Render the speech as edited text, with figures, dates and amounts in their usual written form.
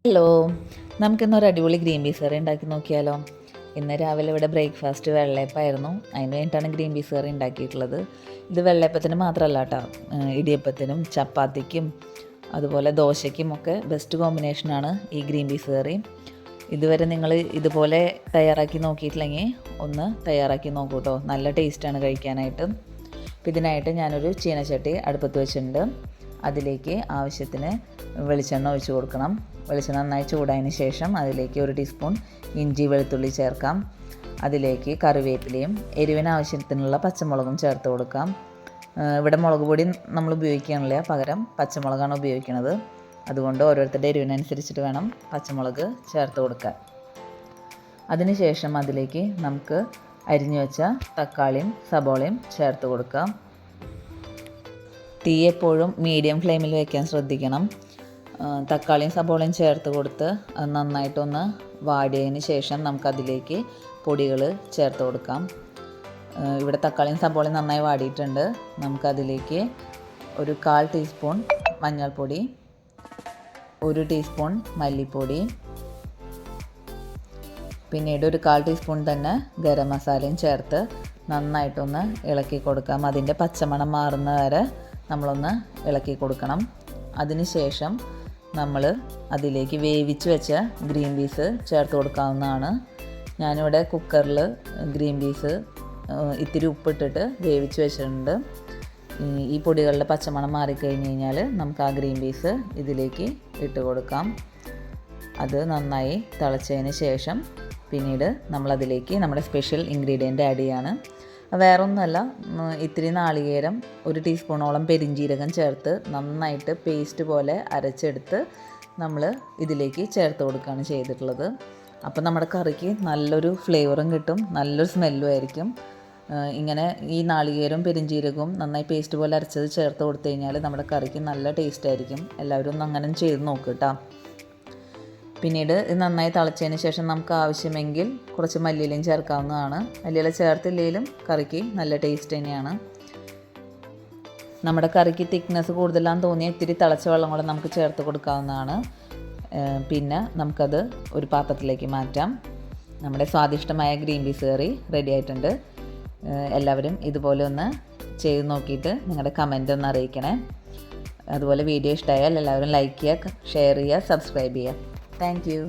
Hello, നമുക്കിന്നൊരു അടിപൊളി green peas കറി ഉണ്ടാക്കി നോക്കിയാലോ. ഇന്ന് രാവിലെ ഇവിടെ ബ്രേക്ക്ഫാസ്റ്റ് വെള്ളയപ്പമായിരുന്നു. അതിന് വേണ്ടിയിട്ടാണ് ഗ്രീൻ പീസ് കറി ഉണ്ടാക്കിയിട്ടുള്ളത്. ഇത് വെള്ളയപ്പത്തിന് മാത്രമല്ല കേട്ടോ, ഇടിയപ്പത്തിനും ചപ്പാത്തിക്കും അതുപോലെ ദോശയ്ക്കും ഒക്കെ ബെസ്റ്റ് കോമ്പിനേഷനാണ് ഈ ഗ്രീൻ പീസ് കറി. ഇതുവരെ നിങ്ങൾ ഇതുപോലെ തയ്യാറാക്കി നോക്കിയിട്ടില്ലെങ്കിൽ ഒന്ന് തയ്യാറാക്കി നോക്കൂ കേട്ടോ. നല്ല ടേസ്റ്റാണ് കഴിക്കാനായിട്ട്. അപ്പോൾ ഇതിനായിട്ട് ഞാനൊരു ചീനച്ചട്ടി അടുപ്പത്ത് വെച്ചിട്ടുണ്ട്. അതിലേക്ക് ആവശ്യത്തിന് വെളിച്ചെണ്ണ ഒഴിച്ച് കൊടുക്കണം. വെളിച്ചെണ്ണ നന്നായി ചൂടായതിന് ശേഷം അതിലേക്ക് 1 ടീസ്പൂൺ ഇഞ്ചി വെളുത്തുള്ളി ചേർക്കാം. അതിലേക്ക് കറിവേപ്പിലയും എരിവിന് ആവശ്യത്തിനുള്ള പച്ചമുളകും ചേർത്ത് കൊടുക്കാം. ഇവിടെ മുളക് പൊടി നമ്മൾ ഉപയോഗിക്കാനില്ല, പകരം പച്ചമുളകാണ് ഉപയോഗിക്കുന്നത്. അതുകൊണ്ട് ഓരോരുത്തരുടെ എരിവിനനുസരിച്ചിട്ട് വേണം പച്ചമുളക് ചേർത്ത് കൊടുക്കാൻ. അതിനുശേഷം അതിലേക്ക് നമുക്ക് അരിഞ്ഞു വെച്ച തക്കാളിയും സബോളയും ചേർത്ത് കൊടുക്കാം. തീ എപ്പോഴും മീഡിയം ഫ്ലെയിമിൽ വയ്ക്കാൻ ശ്രദ്ധിക്കണം. തക്കാളിയും സബോളയും ചേർത്ത് കൊടുത്ത് അത് നന്നായിട്ടൊന്ന് വാടിയതിന് ശേഷം നമുക്കതിലേക്ക് പൊടികൾ ചേർത്ത് കൊടുക്കാം. ഇവിടെ തക്കാളിയും സബോളയും നന്നായി വാടിയിട്ടുണ്ട്. നമുക്കതിലേക്ക് ഒരു 1/4 ടീസ്പൂൺ മഞ്ഞൾപ്പൊടി, 1 ടീസ്പൂൺ മല്ലിപ്പൊടി, പിന്നീട് ഒരു 1/4 ടീസ്പൂൺ തന്നെ ഗരം മസാലയും ചേർത്ത് നന്നായിട്ടൊന്ന് ഇളക്കി കൊടുക്കാം. അതിൻ്റെ പച്ചമണം മാറുന്ന വരെ നമ്മളൊന്ന് ഇളക്കി കൊടുക്കണം. അതിനുശേഷം നമ്മൾ അതിലേക്ക് വേവിച്ച് വെച്ച ഗ്രീൻ പീസ് ചേർത്ത് കൊടുക്കാവുന്നതാണ്. ഞാനിവിടെ കുക്കറിൽ ഗ്രീൻ പീസ് ഇത്തിരി ഉപ്പിട്ടിട്ട് വേവിച്ച് വെച്ചിട്ടുണ്ട്. ഈ പൊടികളുടെ പച്ചമണം മാറിക്കഴിഞ്ഞ് കഴിഞ്ഞാൽ നമുക്ക് ആ ഗ്രീൻ പീസ് ഇതിലേക്ക് ഇട്ട് കൊടുക്കാം. അത് നന്നായി തിളച്ചതിന് ശേഷം പിന്നീട് നമ്മളതിലേക്ക് നമ്മുടെ സ്പെഷ്യൽ ഇൻഗ്രീഡിയൻ്റ് ആഡ് ചെയ്യാണ്. വേറൊന്നുമല്ല, ഇത്തിരി നാളികേരം, 1 ടീസ്പൂണോളം പെരിഞ്ജീരകം ചേർത്ത് നന്നായിട്ട് പേസ്റ്റ് പോലെ അരച്ചെടുത്ത് നമ്മൾ ഇതിലേക്ക് ചേർത്ത് കൊടുക്കുകയാണ് ചെയ്തിട്ടുള്ളത്. അപ്പോൾ നമ്മുടെ കറിക്ക് നല്ലൊരു ഫ്ലേവറും കിട്ടും, നല്ലൊരു സ്മെല്ലും ആയിരിക്കും. ഇങ്ങനെ ഈ നാളികേരവും പെരിഞ്ജീരകവും നന്നായി പേസ്റ്റ് പോലെ അരച്ചത് ചേർത്ത് കൊടുത്തു കഴിഞ്ഞാൽ നമ്മുടെ കറിക്ക് നല്ല ടേസ്റ്റ് ആയിരിക്കും. എല്ലാവരും ഒന്ന് അങ്ങനെ ചെയ്ത് നോക്കുക കേട്ടോ. പിന്നീട് ഇത് നന്നായി തിളച്ചതിന് ശേഷം നമുക്ക് ആവശ്യമെങ്കിൽ കുറച്ച് മല്ലിയിലയും ചേർക്കാവുന്നതാണ്. മല്ലിയില ചേർത്തില്ലെങ്കിലും കറിക്ക് നല്ല ടേസ്റ്റ് തന്നെയാണ്. നമ്മുടെ കറിക്ക് തിക്നെസ് കൂടുതലാണെന്ന് തോന്നിയാൽ ഇത്തിരി തിളച്ച വെള്ളം കൂടെ നമുക്ക് ചേർത്ത് കൊടുക്കാവുന്നതാണ്. പിന്നെ നമുക്കത് ഒരു പാത്രത്തിലേക്ക് മാറ്റാം. നമ്മുടെ സ്വാദിഷ്ടമായ ഗ്രീൻ പീസ് കറി റെഡി ആയിട്ടുണ്ട്. എല്ലാവരും ഇതുപോലെ ഒന്ന് ചെയ്ത് നോക്കിയിട്ട് നിങ്ങളുടെ കമൻ്റ് ഒന്ന് അറിയിക്കണേ. അതുപോലെ വീഡിയോ ഇഷ്ടമായാൽ എല്ലാവരും ലൈക്ക് ചെയ്യുക, ഷെയർ ചെയ്യുക, സബ്സ്ക്രൈബ് ചെയ്യുക. Thank you.